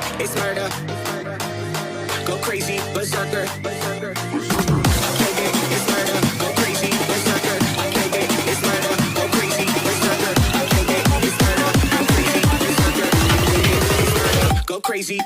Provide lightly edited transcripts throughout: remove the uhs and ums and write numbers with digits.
it, it's murder. Go crazy, berserker. Crazy.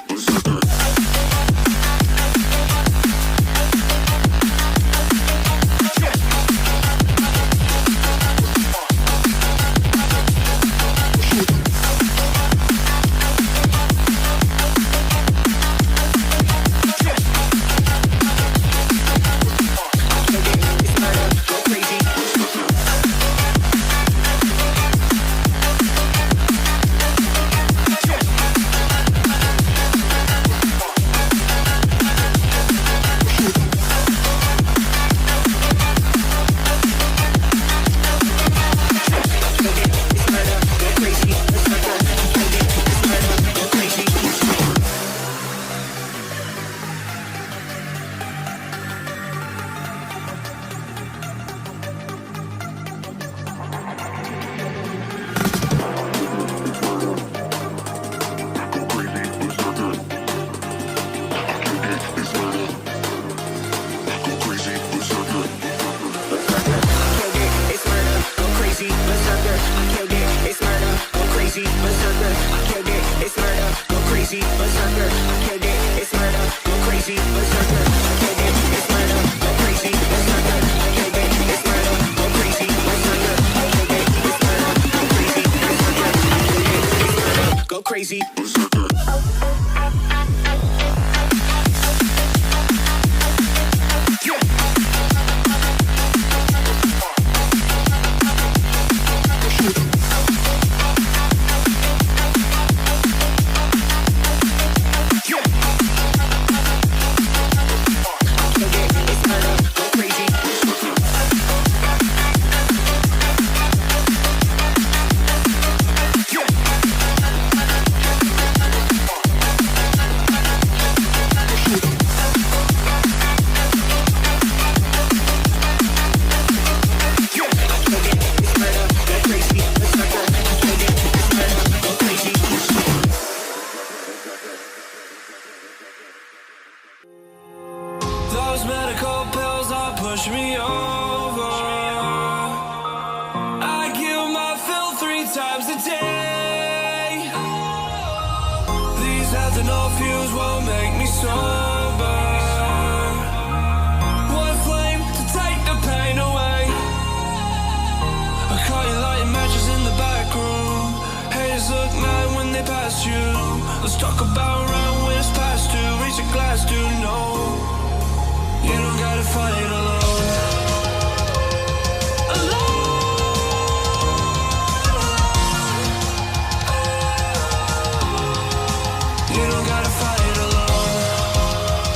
Crazy. Those medical pills that push me over, I kill my fill 3 times a day. These heads and no fuse won't make me sober. One flame to take the pain away. I caught you lighting matches in the back room. Haters look mad when they pass you. Let's talk about round when it's past 2. Reach a glass to know you don't gotta fight alone. You don't gotta fight alone.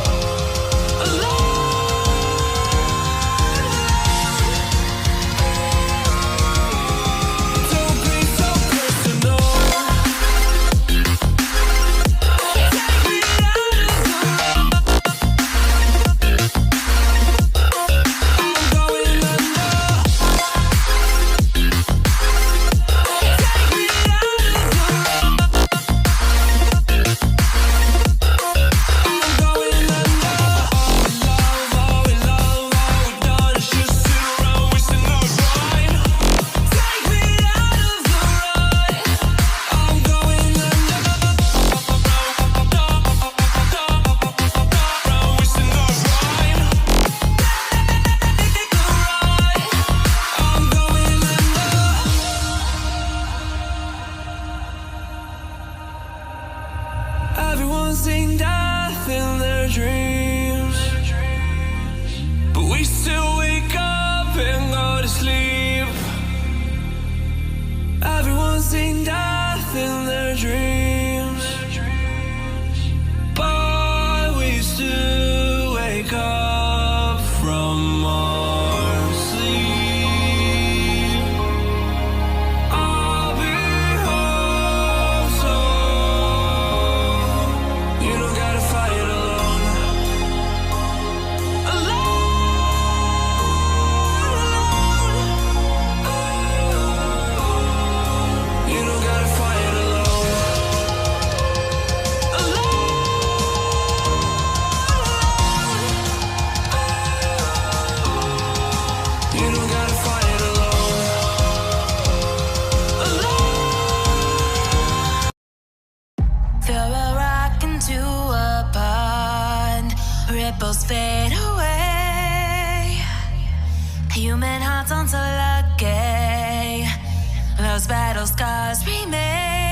shadows fade away. Human hearts aren't so lucky. Those battle scars remain.